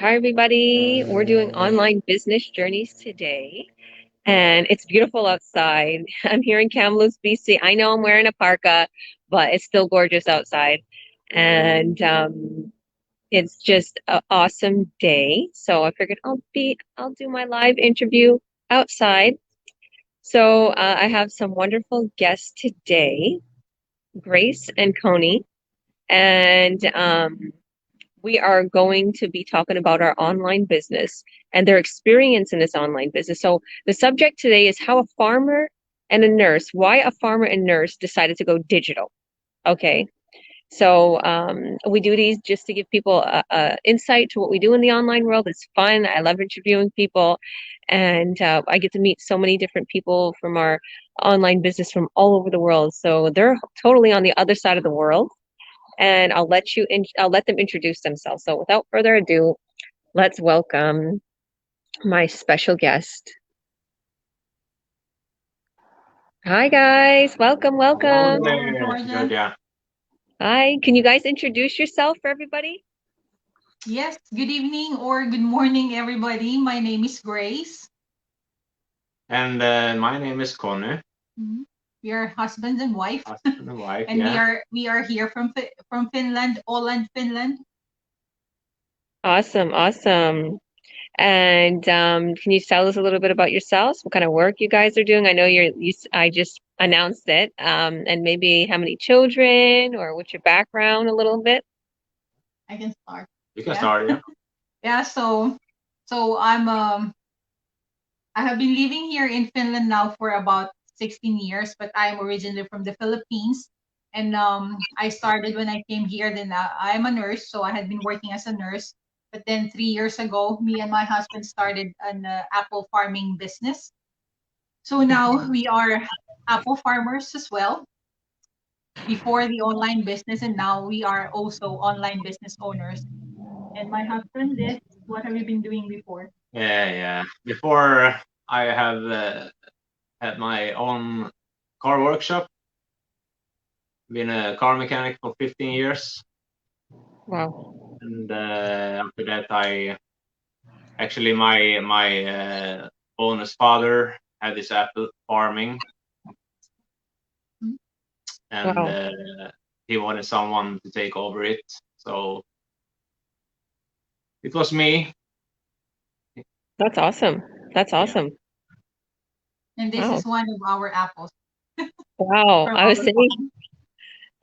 Hi, everybody. We're doing online business journeys today, and it's beautiful outside. I'm here in Kamloops, BC. I know I'm wearing a parka, but it's still gorgeous outside. And it's just an awesome day. So I figured I'll do my live interview outside. So I have some wonderful guests today, Grace and Coney, and we are going to be talking about our online business and their experience in this online business. So the subject today is how a farmer and a nurse, why a farmer and nurse decided to go digital. Okay. So we do these just to give people a insight to what we do in the online world. It's fun. I love interviewing people, and I get to meet so many different people from our online business from all over the world. So they're totally on the other side of the world, and I'll let them introduce themselves. So without further ado, let's welcome my special guest. Hi guys, welcome, Hello welcome. Hello, there, Georgia. Georgia. Hi, can you guys introduce yourself for everybody? Yes, good evening or good morning, everybody. My name is Grace. And my name is Conny, Mhm. We are husband and wife, husband and wife. and we Yeah. are we are here from Finland, Åland, Finland. Awesome, awesome. And can you tell us a little bit about yourselves? What kind of work you guys are doing? I know I just announced it. And maybe how many children or what's your background a little bit? I can start. You can Yeah, start. Yeah. yeah. So I have been living here in Finland now for about 16 years, but I'm originally from the Philippines. And I started when I came here. Then I'm a nurse, so I had been working as a nurse. But then 3 years ago, me and my husband started an apple farming business. So now we are apple farmers as well. Before the online business, and now we are also online business owners. And my husband is, what have you been doing before? Yeah, yeah. Before I have had my own car workshop, been a car mechanic for 15 years, Wow. and after that, I actually my bonus father had this apple farming, Hmm? and Wow. he wanted someone to take over it, so it was me. That's awesome. That's Yeah. awesome. And this Wow. is one of our apples Wow. from I was our saying farm.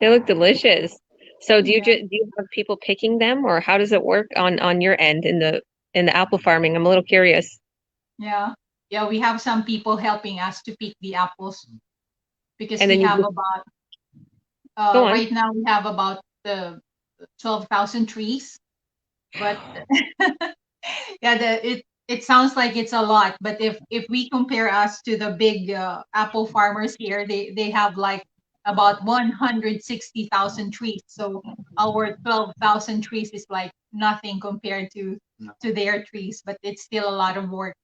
they look delicious. So Yeah. do you have people picking them, or how does it work on your end in the apple farming? I'm a little curious. Yeah. Yeah, we have some people helping us to pick the apples because And we then you have just about go on. right now we have about 12,000 trees, but yeah, it sounds like it's a lot, but if we compare us to the big apple farmers here, they have like about 160,000 trees. So our 12,000 trees is like nothing compared No. to their trees, but it's still a lot of work.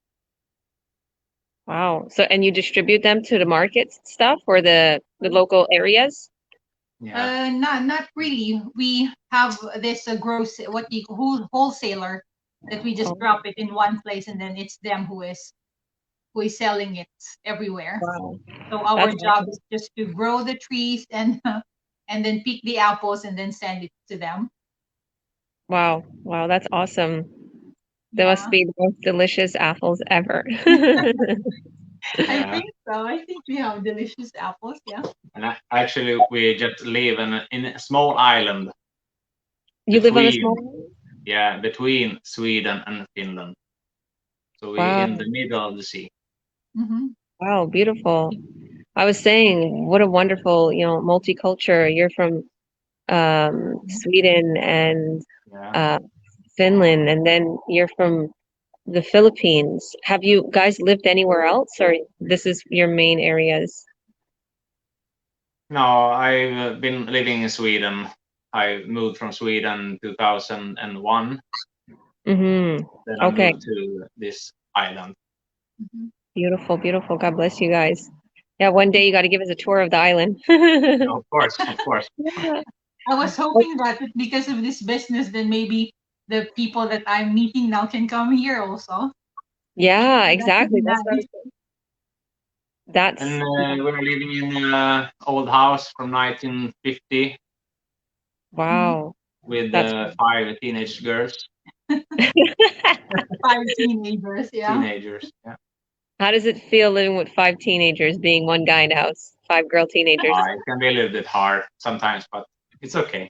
Wow. So and you distribute them to the markets stuff or the local areas? Yeah. Not really. We have this gross what you wholesaler that we just Oh, drop it in one place, and then it's them who is selling it everywhere. wow. So our That's job awesome. is just to grow the trees and and then pick the apples and then send it to them. Wow. Wow, that's awesome. They must Yeah, be the most delicious apples ever. I Yeah. think so. I think we have delicious apples. Yeah. And actually, we just live in a small island You live on a between, small yeah, between Sweden and Finland. So we in Wow. the middle of the sea. Mm-hmm. Wow, beautiful. I was saying, what a wonderful, multicultural. You're from Sweden and Yeah. uh, Finland, and then you're from the Philippines. Have you guys lived anywhere else, or this is your main areas? No, I've been living in Sweden. I moved from Sweden 2001. Mm-hmm. Then I Okay. moved to this island. Mm-hmm. Beautiful, beautiful. God bless you guys. Yeah, one day you got to give us a tour of the island. Of course, of course. Yeah. I was hoping that because of this business, then maybe the people that I'm meeting now can come here also. Yeah, So that should exactly. be That's what I nice. was saying. That's And we're living in an old house from 1950 Mhm. wow. with That's five teenage girls, Five teenagers, yeah. teenagers. Yeah, How does it feel living with five teenagers, being one guy in the house, five girl teenagers? it can be a little bit hard sometimes, but it's okay.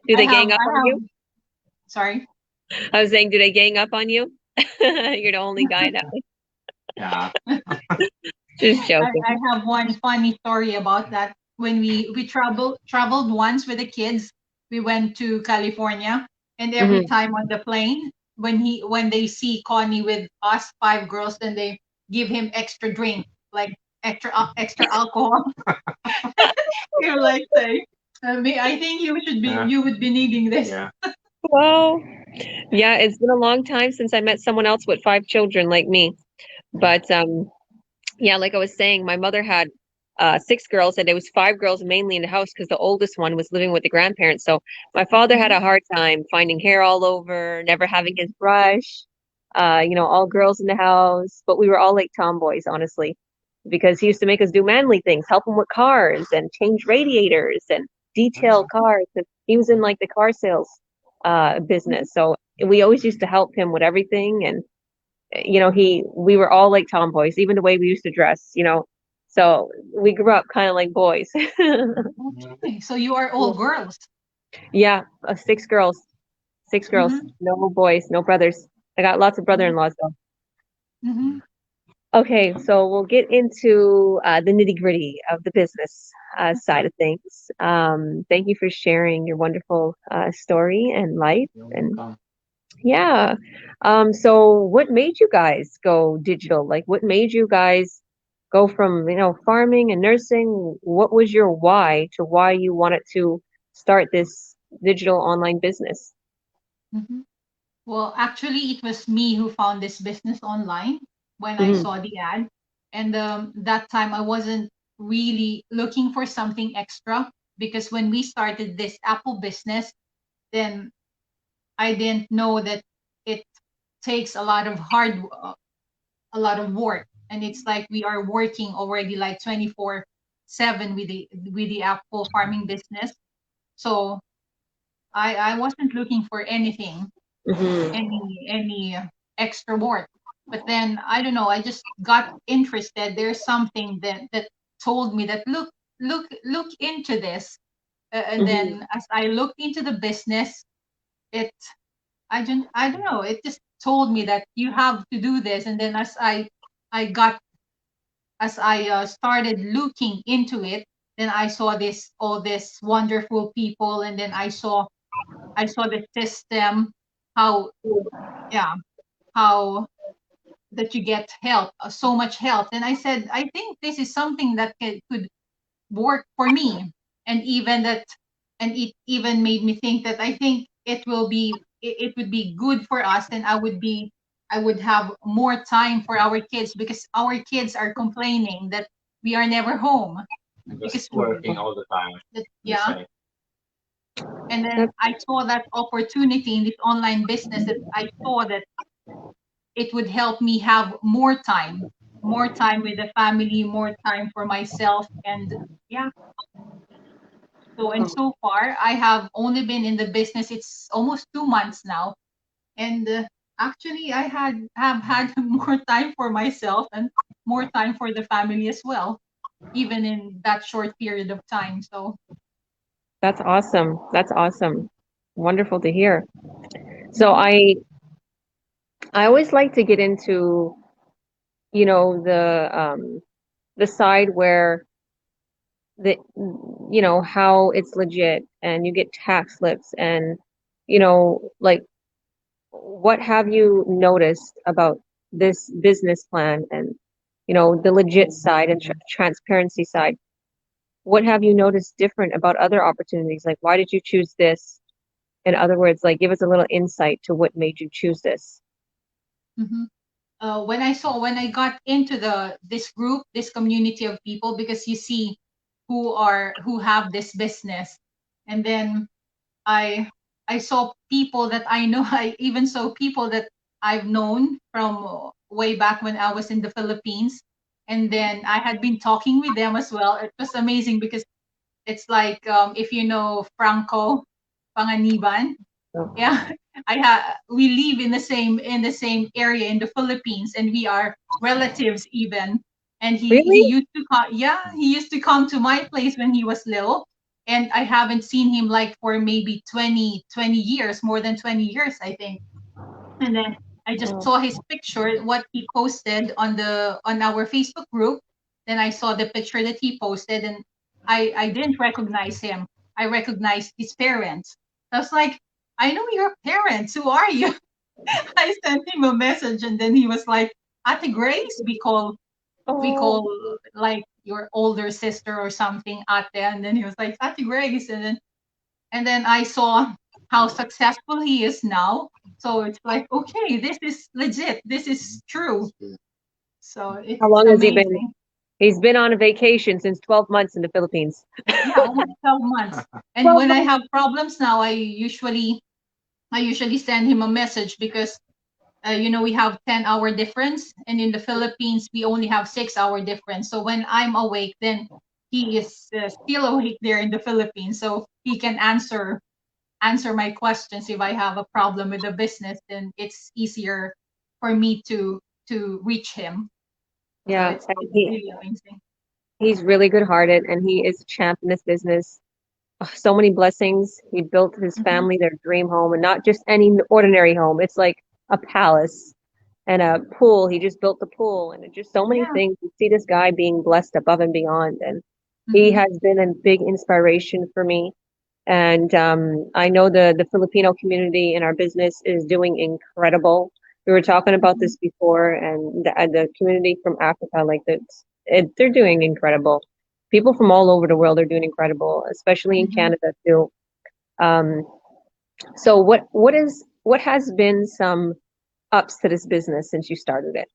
Do I they have, gang up I on you? have, sorry. I was saying, do they gang up on you? You're the only guy in the house. Yeah. Just I joking. have one funny story about that. When we traveled once with the kids, we went to California, and every Hmm. time on the plane, when they see Connie with us five girls, then they give him extra drink, like extra alcohol. You're like say, I think Yeah. you would be needing this. Yeah. Well, yeah, it's been a long time since I met someone else with five children like me. Yeah. But yeah, like I was saying, my mother had six girls, and there was five girls mainly in the house because the oldest one was living with the grandparents. So my father had Mhm. a hard time finding hair all over, never having his brush. All girls in the house, but we were all like tomboys, honestly, because he used to make us do manly things, help him with cars and change radiators and That's detail cars. 'Cause he was in like the car sales Mhm. business, so we always used to help him with everything. And we were all like tomboys, even the way we used to dress. So we grew up kind of like boys. yeah. Okay, so you are all girls. Yeah, six girls, six girls, Mm-hmm. no boys, no brothers. I got lots of brother-in-laws though. Mm-hmm. Okay, so we'll get into the nitty-gritty of the business side of things. Thank you for sharing your wonderful story and life. You're And welcome. yeah, so what made you guys go digital? Like, what made you guys go from, farming and nursing? What was your why to why you wanted to start this digital online business? Mm-hmm. Well, actually, it was me who found this business online when I Hmm. saw the ad. And that time I wasn't really looking for something extra because when we started this Apple business, then I didn't know that it takes a lot of work. And it's like we are working already like 24/7 with the Apple farming business. So I wasn't looking for Hmm. any extra work. But then I don't know, I just got interested. There's something that told me that look into this. And Hmm. then as I looked into the business, it I don't know, it just told me that you have to do this. And then I got as I started looking into it, then I saw this all this wonderful people, and then I saw the system, how yeah how that you get help, so much help. And I said, I think this is something that could work for me. And even that, and it even made me think that I think it would be good for us. And I would have more time for our kids because our kids are complaining that we are never home I'm just because working all the time, they yeah. say. And then That's I saw that opportunity in this online business that I saw that it would help me have more time with the family, more time for myself. And yeah, so and so far, I have only been in the business, it's almost 2 months now. And actually, I have had more time for myself and more time for the family as well, even in that short period of time. So, that's awesome. That's awesome. Wonderful to hear. So mhm, I always like to get into, the side where how it's legit and you get tax slips and like what have you noticed about this business plan and the legit side and transparency side? What have you noticed different about other opportunities? Like, why did you choose this? In other words, like, give us a little insight to what made you choose this. mhm. When I got into this group, this community of people, because you see who have this business, and then I I saw people that I know. I even saw people that I've known from way back when I was in the Philippines. And then I had been talking with them as well. It was amazing because it's like if you know Franco Panganiban. Oh, Yeah, we live in the same area in the Philippines, and we are relatives even. And he really? used to come, yeah, he used to come to my place when he was little, and I haven't seen him like for maybe 20 years, more than 20 years, I think. And then I just Oh, saw his picture, what he posted on our Facebook group. Then I saw the picture that he posted, and I didn't recognize him. I recognized his parents. I was like, I know your parents. Who are you? I sent him a message, and then he was like, Ate Grace, we call oh, like your older sister or something, Ate. And then he was like, Ate Grace, and then I saw how successful he is now. So it's like, okay, this is legit. This is true. So how it's long has he been? amazing. He's been on a vacation since 12 months in the Philippines. Yeah, almost 12 months. And 12 when I months. have problems now, I usually send him a message because we have 10-hour difference, and in the Philippines we only have 6-hour difference. So when I'm awake, then he is still awake there in the Philippines, so he can answer my questions. If I have a problem with the business, then it's easier for me to reach him. So Yeah, and it's really amazing. he's really good-hearted and he is a champ in this business. So many blessings. He built his Hmm. family their dream home and not just any ordinary home. It's like a palace and a pool. He just built the pool and just so many Yeah. things. You see this guy being blessed above and beyond, and he Hmm. has been a big inspiration for me. And I know the Filipino community in our business is doing incredible. We were talking about Hmm. this before, and the community from Africa, like they're doing incredible. People from all over the world are doing incredible, especially in Hmm. Canada too. Um, so what has been some ups to this business since you started it?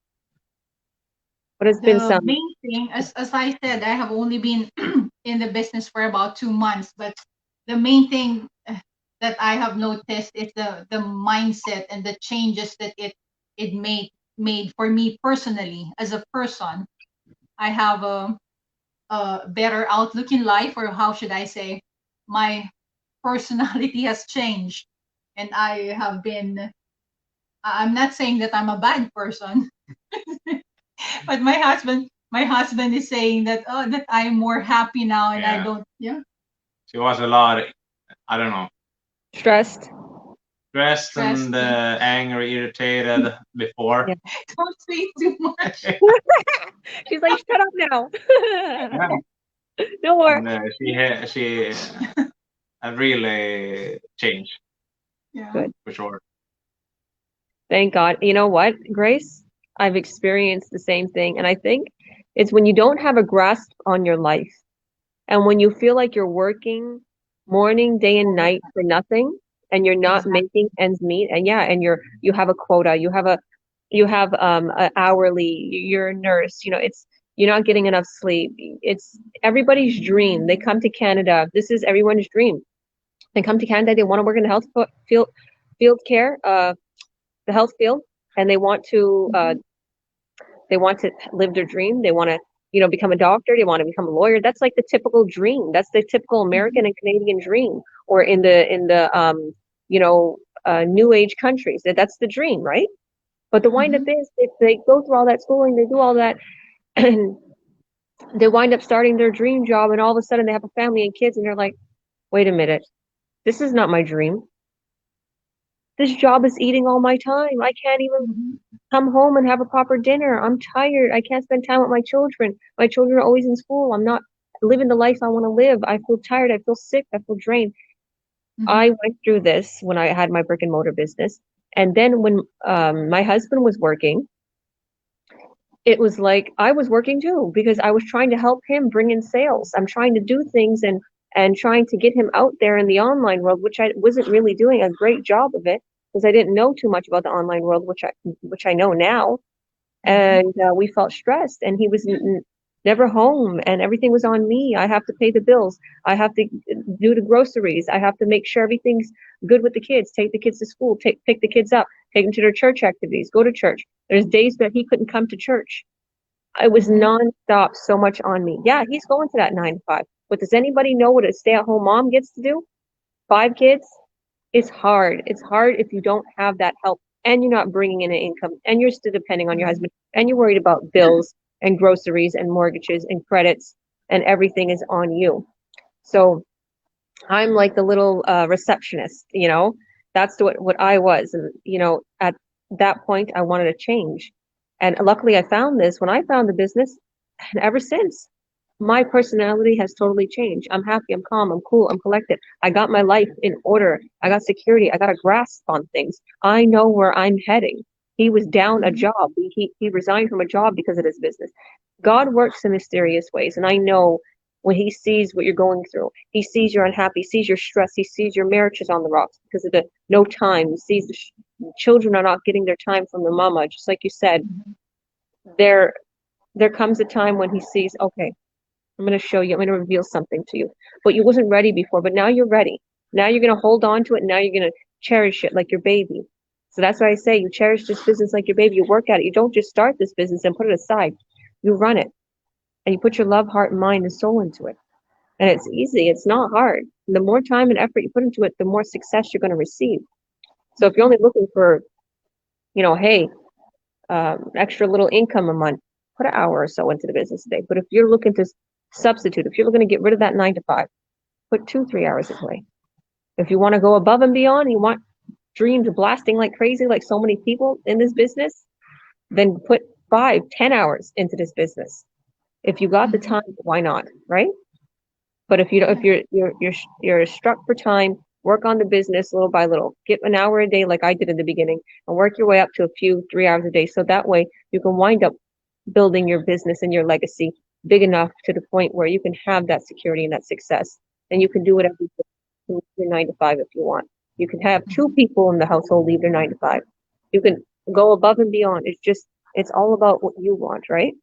What has been The some? main thing, as I said, I have only been in the business for about 2 months, but the main thing that I have noticed is the mindset and the changes that it made for me personally as a person. I have a better outlook in life, or how should I say, my personality has changed, and I'm not saying that I'm a bad person, but my husband is saying that, oh, that I'm more happy now, and I Yeah, don't, yeah. she was a lot. I don't know, Stressed? stressed Stressed. and Yeah. angry, irritated before. Yeah. Don't say too much. She's like, shut up now. Yeah, No more. and she really changed Yeah. Good. for sure. Thank God. You know what, Grace? I've experienced the same thing. And I think it's when you don't have a grasp on your life and when you feel like you're working morning, day and All the night time. for nothing and you're not Exactly. making ends meet. And yeah, and you have a quota, you have a hourly, you're a nurse, it's you're not getting enough sleep. It's everybody's dream. They come to Canada. This is everyone's dream. They come to Canada, they want to work in the health field care, the health field, and Mhm. they want to live their dream. They want to become a doctor. They want to become a lawyer. That's like the typical dream. That's the typical Mhm. American and Canadian dream. Or in the you know new age countries, that's the dream, right? But the wind up Mhm. is if they go through all that schooling, they do all that, and they wind up starting their dream job, and all of a sudden they have a family and kids, and they're like, wait a minute, this is not my dream. This job is eating all my time. I can't even Mhm. come home and have a proper dinner. I'm tired. I can't spend time with my children. My children are always in school. I'm not living the life I want to live. I feel tired. I feel sick. I feel drained. I Mhm. went through this when I had my brick and mortar business. And then when my husband was working, it was like I was working too because I was trying to help him bring in sales. I'm trying to do things and trying to get him out there in the online world, which I wasn't really doing a great job of it because I didn't know too much about the online world, which I know now. Mhm. And we felt stressed, and he was never home, and everything was on me. I have to pay the bills. I have to do the groceries. I have to make sure everything's good with the kids, take the kids to school, pick the kids up, take them to their church activities, go to church. There's days that he couldn't come to church. It was Mm-hmm. nonstop, so much on me. Yeah, he's going to that 9 to 5. But does anybody know what a stay-at-home mom gets to do? 5 kids? It's hard. It's hard if you don't have that help and you're not bringing in an income and you're still depending on your Mm-hmm. husband and you're worried about bills and groceries and mortgages and credits and everything is on you. So I'm like the little receptionist, you know. That's what I was, and you know, at that point, I wanted to change, and luckily, I found this when I found the business, and ever since, my personality has totally changed. I'm happy, I'm calm, I'm cool, I'm collected. I got my life in order. I got security. I got a grasp on things. I know where I'm heading. He was down a Mm-hmm. job. He resigned from a job because of his business. God works in mysterious ways, and I know when he sees what you're going through. He sees you're unhappy, sees your stress, he sees your marriage is on the rocks because of the no time. He sees the children are not getting their time from the mama. Just like you said, Mm-hmm. there there comes a time when he sees, okay, I'm going to show you, I'm going to reveal something to you. But you wasn't ready before, but now you're ready. Now you're going to hold on to it. Now you're going to cherish it like your baby. So that's why I say you cherish this business like your baby. You work at it. You don't just start this business and put it aside. You run it and you put your love, heart, mind, and soul into it. And it's easy. It's not hard. The more time and effort you put into it, the more success you're going to receive. So if you're Mm-hmm. only looking for, hey, extra little income a month, put an hour or so into the business today. But if you're looking to substitute, if you're looking to get rid of that 9 to 5, put 2, 3 hours a day. If you want to go above and beyond, you want dreams blasting like crazy, like so many people in this business, then put 5, 10 hours into this business. If you got the Mm-hmm. time, why not? Right? But if you don't, if Yeah. you're struck for time, work on the business little by little. Get an hour a day, like I did in the beginning, and work your way up to a few 3 hours a day. So that way you can wind up building your business and your legacy big enough to the point where you can have that security and that success, and you can do whatever you do, your 9 to 5 if you want. You can have two Mm-hmm. people in the household leave their 9 to 5. You can go above and beyond. It's all about what you want, right?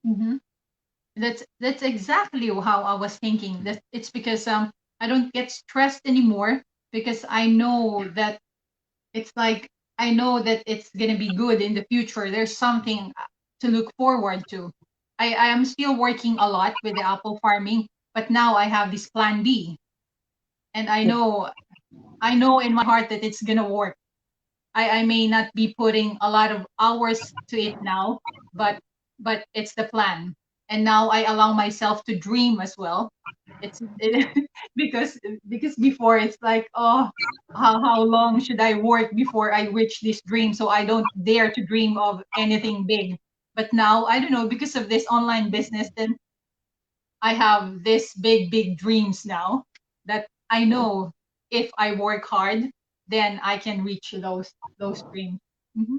Mm-hmm. That's exactly how I was thinking. That it's because I don't get stressed anymore because I know that it's like I know that it's gonna be good in the future. There's something to look forward to. I am still working a lot with the apple farming, but now I have this plan B, and I know in my heart that it's gonna work. I may not be putting a lot of hours to it now, but it's the plan. And now I allow myself to dream as well. Because before it's like, oh, how long should I work before I reach this dream? So I don't dare to dream of anything big. But now I don't know, because of this online business, then I have this big dreams now that I know if I work hard, then I can reach those dreams. Hmm.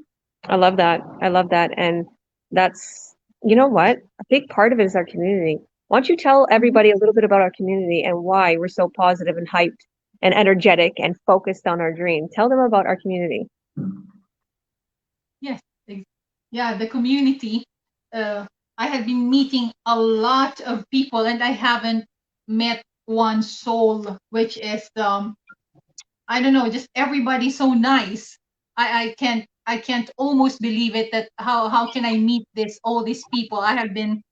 I love that. I love that. And that's, you know what? A big part of it is our community. Why don't you tell Hmm. everybody a little bit about our community and why we're so positive and hyped and energetic and focused on our dream? Tell them about our community. Yes. Yeah, the community. Uh, I have been meeting a lot of people, and I haven't met one soul, which is I don't know, just everybody so nice. I can't almost believe it that how can I meet this all these people. I have been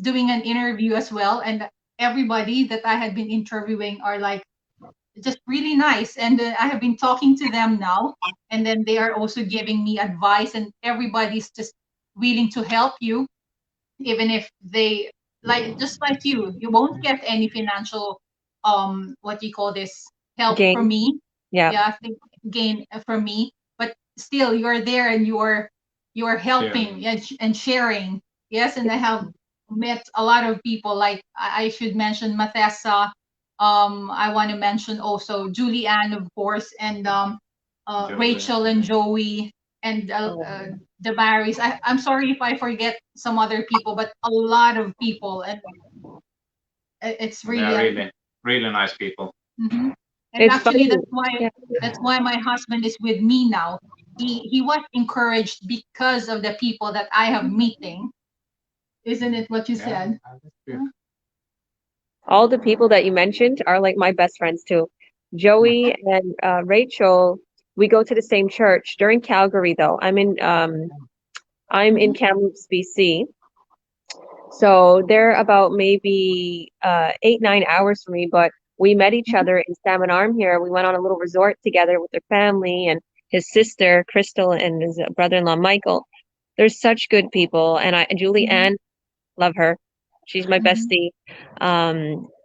doing an interview as well, and everybody that I had been interviewing are like just really nice, and I have been talking to them now, and then they are also giving me advice, and everybody's just willing to help you, even if they like just like you won't get any financial what do you call this, help from Game. me. Yeah. Yeah, gain from me, but still you're there and you're helping Sharing. and sharing. Yes, and I have met a lot of people, like I should mention Mathesa. I want to mention also Julianne, of course, and Joey. Rachel and Joey, and Oh, the Marys. I'm sorry if I forget some other people, but a lot of people, and it's They really are a. really nice people. Hmm. And it's actually, funny. Yeah. that's why my husband is with me now. He was encouraged because of the people that I have meeting, Isn't it what you Yeah, said? that's true. Huh? All the people that you mentioned are like my best friends too. Joey and Rachel, we go to the same church. They're in Calgary though. I'm in Mhm, Kamloops, BC. So they're about maybe 8, 9 hours from me, but we met each mhm, other in Salmon Arm here. We went on a little resort together with their family and his sister, Crystal, and his brother-in-law, Michael. They're such good people. And Julie mhm, Ann, love her. She's my mhm, bestie.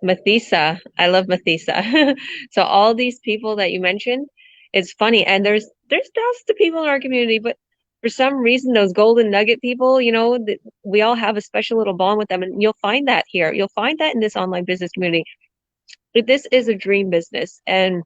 Mathisa, I love Mathisa. So all these people that you mentioned, it's funny. And there's thousands of people in our community, but for some reason, those golden nugget people, we all have a special little bond with them, and you'll find that here. You'll find that in this online business community. But this is a dream business, and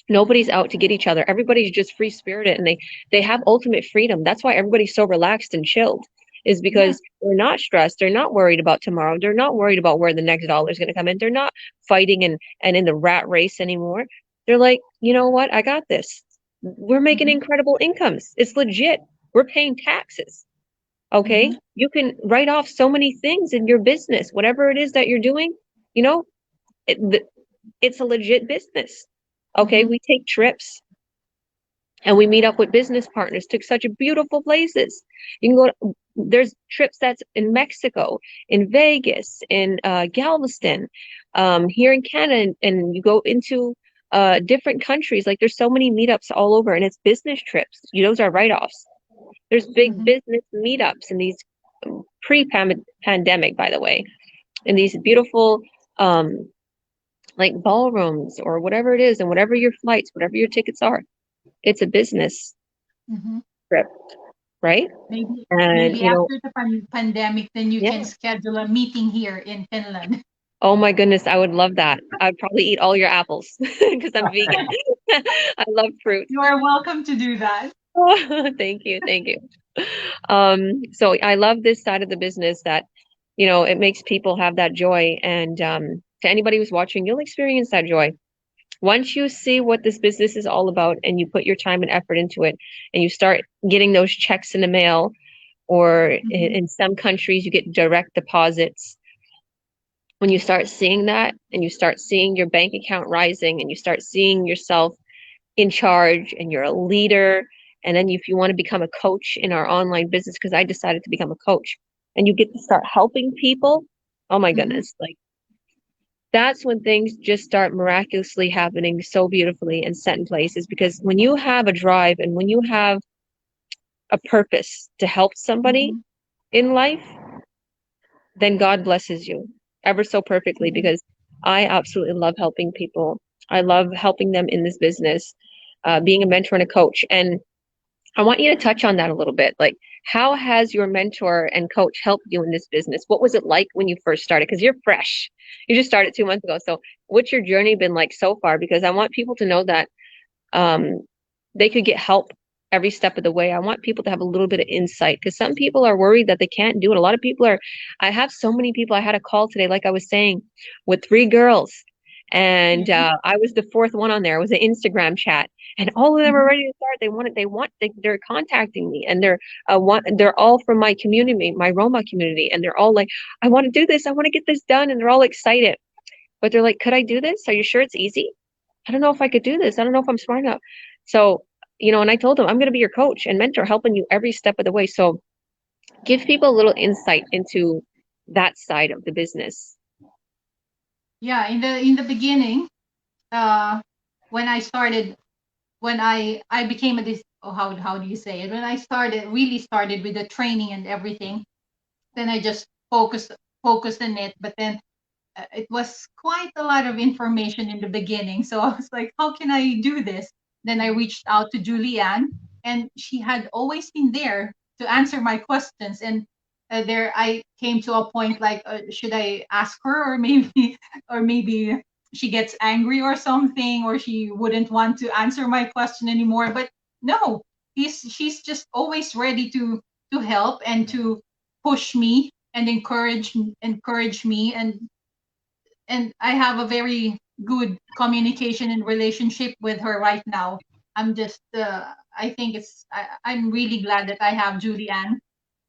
nobody's out to get each other. Everybody's just free spirited, and they have ultimate freedom. That's why everybody's so relaxed and chilled, is yes. because they're not stressed. They're not worried about tomorrow. They're not worried about where the next dollar is going to come in. They're not fighting and in the rat race anymore. They're like, you know what? I got this. We're making Mhm, incredible incomes. It's legit. We're paying taxes. Okay. mhm, You can write off so many things in your business, whatever it is that you're doing, you know, it, it's a legit business. Okay. mhm, We take trips and we meet up with business partners to such beautiful places. You can go there's trips that's in Mexico, in Vegas, in Galveston, here in Canada, and you go into different countries. Like there's so many meetups all over, and it's business trips. Those are write-offs. There's big mhm, business meetups in these pre-pandemic, by the way, in these beautiful um, like ballrooms or whatever it is, and whatever your flights, whatever your tickets are, it's a business mhm. trip, right? Maybe And maybe after the pandemic, then you can yeah. schedule a meeting here in Finland. Oh my goodness, I would love that. I'd probably eat all your apples because I'm vegan. I love fruit. You are welcome to do that. Thank you, thank you. So I love this side of the business that, it makes people have that joy. And to anybody who's watching, you'll experience that joy. Once you see what this business is all about and you put your time and effort into it and you start getting those checks in the mail, or Mhm, in some countries you get direct deposits. When you start seeing that and you start seeing your bank account rising and you start seeing yourself in charge and you're a leader, and then if you want to become a coach in our online business, because I decided to become a coach, and you get to start helping people, oh my mhm, goodness, like that's when things just start miraculously happening so beautifully and set in places. Because when you have a drive and when you have a purpose to help somebody mhm, in life, then God blesses you ever so perfectly, mhm, because I absolutely love helping people. I love helping them in this business, being a mentor and a coach. And I want you to touch on that a little bit. Like, how has your mentor and coach helped you in this business? What was it like when you first started? Because you're fresh. You just started 2 months ago. So, what's your journey been like so far? Because I want people to know that um, they could get help every step of the way. I want people to have a little bit of insight, because some people are worried that they can't do it. A lot of people are, I have so many people. I had a call today, like I was saying, with 3 girls. And mhm, I was the fourth one on there. It was an Instagram chat, and all of them are mhm, ready to start. They're contacting me, and they're all from my community, my Roma community, and they're all like, I want to do this, I want to get this done, and they're all excited. But they're like, could I do this? Are you sure it's easy? I don't know if I could do this. I don't know if I'm smart enough. So, and I told them I'm going to be your coach and mentor, helping you every step of the way. So, give people a little insight into that side of the business. Yeah, in the beginning, uh, when I started, when I became a oh, how do you say it? When I really started with the training and everything, then I just focused on it. But then it was quite a lot of information in the beginning. So I was like, how can I do this? Then I reached out to Julianne, and she had always been there to answer my questions. And there I came to a point like, should I ask her, or maybe, or maybe she gets angry or something, or she wouldn't want to answer my question anymore. But no, she's just always ready to help and to push me and encourage me, and I have a very good communication and relationship with her right now. I'm just I think I'm really glad that I have Julianne.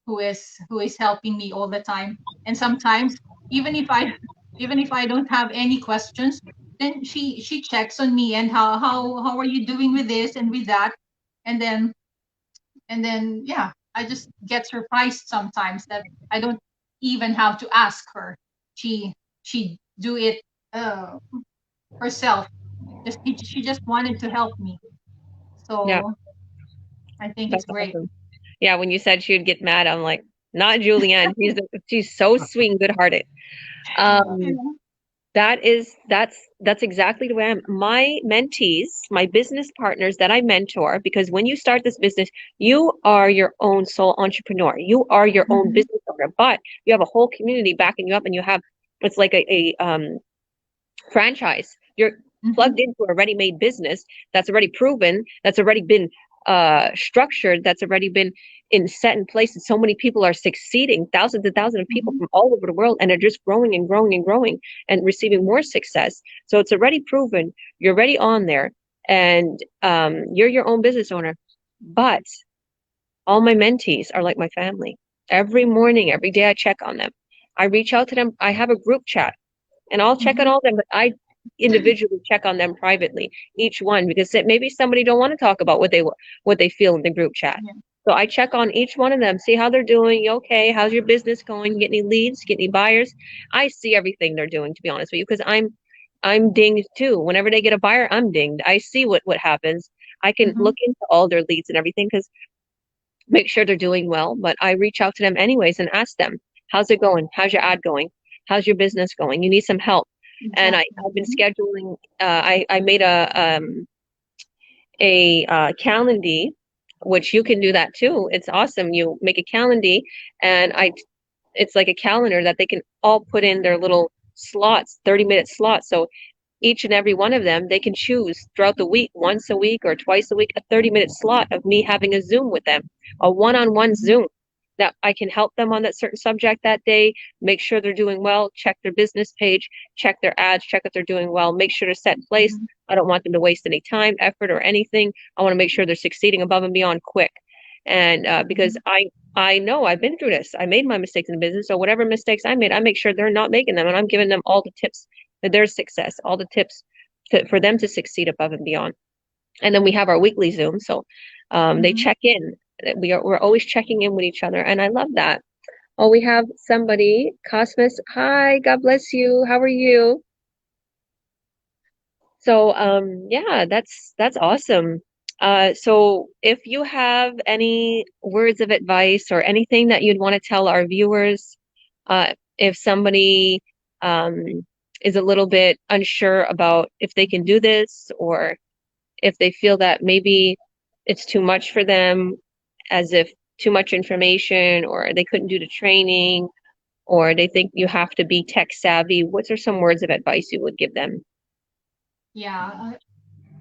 who is helping me all the time. And sometimes even if I even if I don't have any questions, then she checks on me and how are you doing with this and with that. And then yeah, I just get surprised sometimes that I don't even have to ask her. She do it uh, herself. She just wanted to help me. Yeah, So I think it's that's great. awesome. Yeah, when you said she would get mad, I'm like, not Julianne. She's so sweet and good-hearted. Yeah. Um, that's exactly the way I'm. My mentees, my business partners that I mentor, because when you start this business, you are your own sole entrepreneur. You are your own Mm-hmm. business owner, but you have a whole community backing you up, and you have it's like a franchise. You're Mm-hmm. plugged into a ready-made business that's already proven, that's already been structured, that's already been set in place. And so many people are succeeding, thousands and thousands of people Mm-hmm. from all over the world, and they're just growing and growing and growing and receiving more success. So it's already proven. You're already on there, and you're your own business owner. But all my mentees are like my family. Every morning, every day, I check on them. I reach out to them. I have a group chat and I'll check on Mm-hmm. all of them, but I individually check on them privately, each one, because maybe somebody don't want to talk about what they feel in the group chat. Yeah. So I check on each one of them, see how they're doing. You okay? How's your business going? Get any leads? Get any buyers? I see everything they're doing, to be honest with you, because I'm dinged too. Whenever they get a buyer, I'm dinged. I see what happens. I can Mm-hmm. look into all their leads and everything because make sure they're doing well. But I reach out to them anyways and ask them, how's it going? How's your ad going? How's your business going? You need some help. And Exactly. I've been Mm-hmm. scheduling, I made a calendar, which you can do that too. It's awesome. You make a calendar and it's like a calendar that they can all put in their little slots, 30-minute slots. So each and every one of them, they can choose throughout the week, once a week or twice a week, a 30-minute slot of me having a Zoom with them, a one-on-one Mm-hmm. Zoom that I can help them on that certain subject that day, make sure they're doing well, check their business page, check their ads, check if they're doing well, make sure to set in place. Mm-hmm. I don't want them to waste any time, effort, or anything. I want to make sure they're succeeding above and beyond quick. And because Mm-hmm. I know I've been through this. I made my mistakes in business. So whatever mistakes I made, I make sure they're not making them. And I'm giving them all the tips for their success, all the tips for them to succeed above and beyond. And then we have our weekly Zoom. So they Mm-hmm. check in. We're always checking in with each other. And I love that. Oh, we have somebody, Cosmos. Hi, God bless you. How are you? So yeah, that's awesome. So if you have any words of advice or anything that you'd want to tell our viewers, if somebody um is a little bit unsure about if they can do this or if they feel that maybe it's too much for them, as if too much information or they couldn't do the training or they think you have to be tech savvy, what are some words of advice you would give them? Yeah,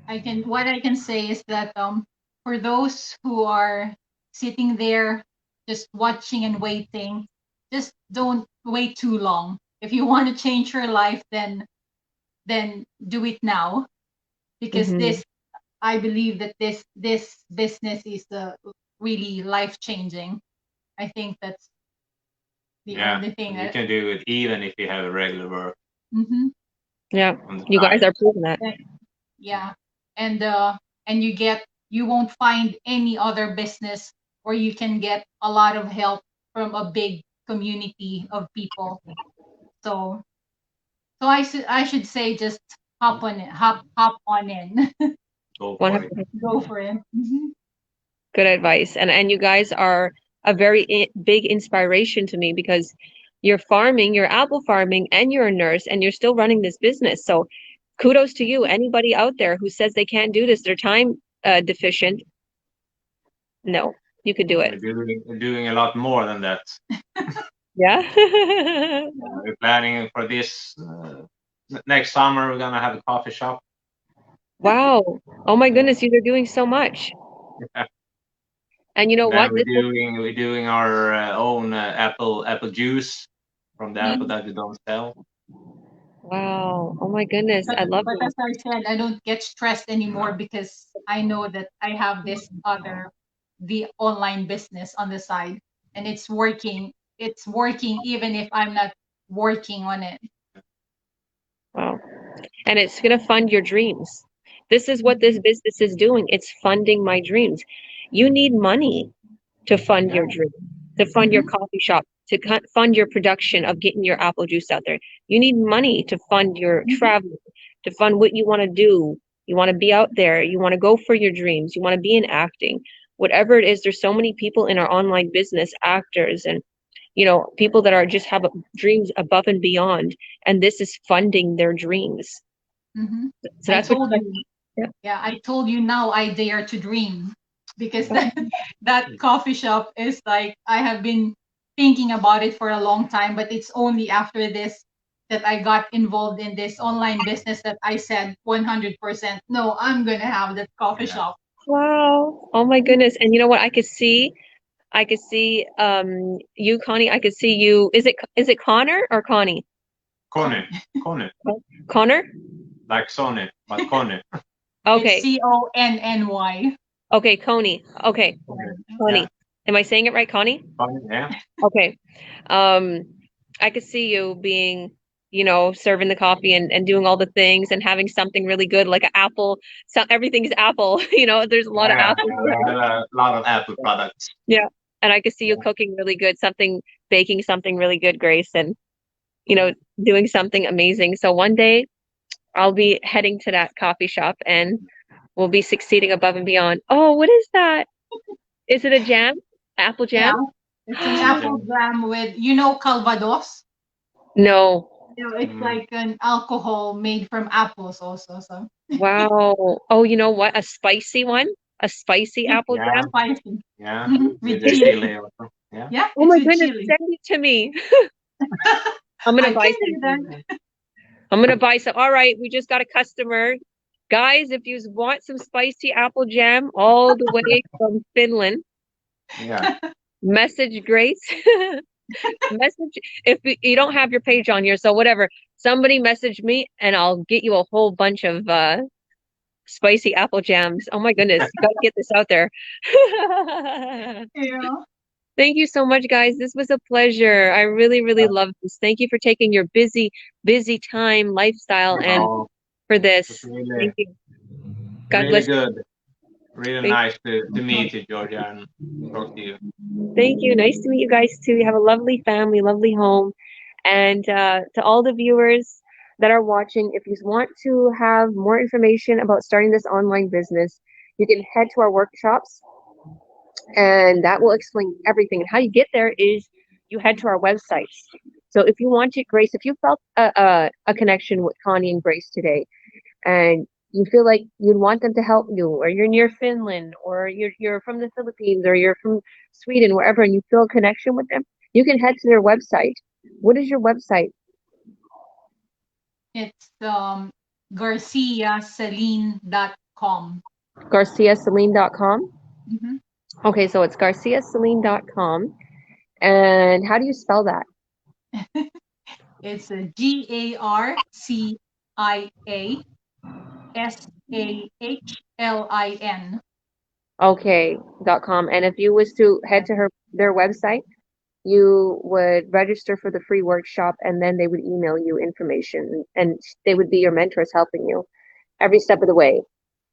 I can. What I can say is that for those who are sitting there just watching and waiting, just don't wait too long. If you want to change your life, then do it now, because Hmm. this I believe that this business is really life changing. I think that's the Yeah, only thing and you that. can do it even if you have a regular work Mm-hmm. Yeah, on the you guys side. are proving that. Yeah, and you won't find any other business where you can get a lot of help from a big community of people. So I should say just hop on it, hop on in, Go for it. 100%. go for it. Hmm. Good advice. And you guys are a very big inspiration to me because you're farming, you're apple farming, and you're a nurse, and you're still running this business. So kudos to you. Anybody out there who says they can't do this, they're time deficient. No, you could do it. We're doing a lot more than that. Yeah. We're planning for this next summer. We're gonna have a coffee shop. Wow. Oh my goodness, you are doing so much. And you know Then what? we're This is doing our own apple juice from the apple Mhm. that we don't sell. wow. Oh my goodness. But I love but that. as I said, I don't get stressed anymore because I know that I have this other the online business on the side. and it's working. It's working even if I'm not working on it. Wow. And it's going to fund your dreams. This is what this business is doing. It's funding my dreams. You need money to fund Yeah. your dream, to fund your Mm-hmm. coffee shop, to fund your production of getting your apple juice out there. You need money to fund your Mm-hmm. travel, to fund what you want to do. You want to be out there. You want to go for your dreams. You want to be in acting. Whatever it is, there's so many people in our online business, actors and people that are just have dreams above and beyond, and this is funding their dreams. Mm-hmm. So I that's what. told you. Yeah. Yeah, I told you now I dare to dream because Yeah. that coffee shop is like I have been thinking about it for a long time, but it's only after this that I got involved in this online business that I said 100% no, I'm gonna have that coffee Yeah. shop. Wow. Oh my goodness. And you know what? I could see you, Connie. I could see you. Is it Connor or Connie? Conny. Conny. Connor? Like Sony, but Conny. It's Okay. Conny. Okay, Coney. Okay. Conny. Yeah. Connie. Am I saying it right, Connie? Conny. Yeah. Okay. Um, I could see you being, serving the coffee and doing all the things and having something really good like an apple. So everything's apple. There's a lot of Yeah. apples Yeah. We around. have a lot of Apple products. Yeah. And I could see you Yeah. cooking really good, baking something really good, Grace, and, doing something amazing. So one day I'll be heading to that coffee shop and we'll be succeeding above and beyond. Oh, what is that? Is it a jam? Apple Yeah, jam? it's an Apple apple jam. jam with Calvados. No. It's Mm. like an alcohol made from apples also. So Wow. Oh, you know what? A spicy one? A spicy yeah, apple Yeah. jam? spicy. Yeah. Mhm. With With the chili. chili also. Yeah. Yeah, Oh it's my with goodness, chili. send it to me. I'm gonna I buy can do some. that. I'm gonna buy some. All right, we just got a customer. Guys, if you want some spicy apple jam all the way from Finland, Yeah. message Grace. Message if you don't have your page on here, so whatever. Somebody message me and I'll get you a whole bunch of spicy apple jams. Oh my goodness, you gotta get this out there. Yeah. Thank you so much, guys. This was a pleasure. I really, really love this. Thank you for taking your busy, busy time lifestyle and Oh, for it's this. really, Thank you. God really bless you. good. Really Thank, nice to meet you, Georgia, and talk to you. thank you. Nice to meet you guys too. You have a lovely family, lovely home. And to all the viewers that are watching, if you want to have more information about starting this online business, you can head to our workshops and that will explain everything. And how you get there is you head to our websites. So if you want to, Grace, if you felt a connection with Connie and Grace today, and you feel like you'd want them to help you, or you're near Finland, or you're from the Philippines, or you're from Sweden, wherever, and you feel a connection with them, you can head to their website. What is your website? It's garciaceline.com. GarciaCeline.com. Mm-hmm. Okay, so it's GarciaCeline.com. And how do you spell that? It's a GarciaSahlin. Okay, .com. And if you was to head to their website, you would register for the free workshop and then they would email you information and they would be your mentors helping you every step of the way.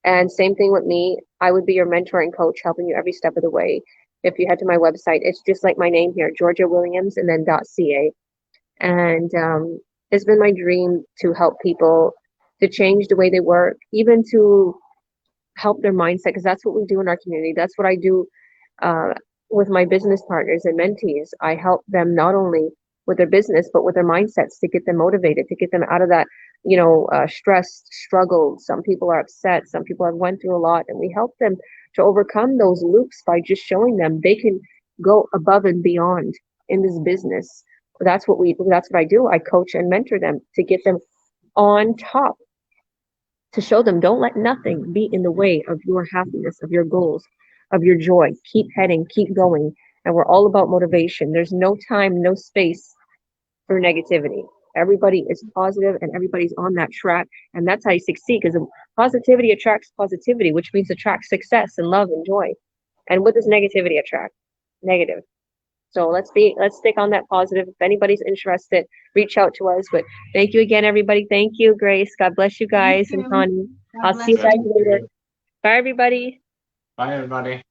And same thing with me, I would be your mentor and coach helping you every step of the way. If you head to my website, it's just like my name here, Georgia Williams, and then .ca. And it's been my dream to help people to change the way they work, even to help their mindset, because that's what we do in our community. That's what I do uh, with my business partners and mentees. I help them not only with their business, but with their mindsets to get them motivated, to get them out of that, stress, struggle. Some people are upset. Some people have went through a lot, and we help them to overcome those loops by just showing them they can go above and beyond in this business. That's what I do. I coach and mentor them to get them on top, to show them don't let nothing be in the way of your happiness, of your goals, of your joy. Keep heading, keep going. And we're all about motivation. There's no time, no space for negativity. Everybody is positive and everybody's on that track. And that's how you succeed, because positivity attracts positivity, which means attracts success and love and joy. And what does negativity attract? Negative. So let's stick on that positive. If anybody's interested, reach out to us. But thank you again, everybody. Thank you, Grace. God bless you Thank guys and you. Connie. God I'll see you bless Yes. guys you. later. Bye, everybody. Bye, everybody.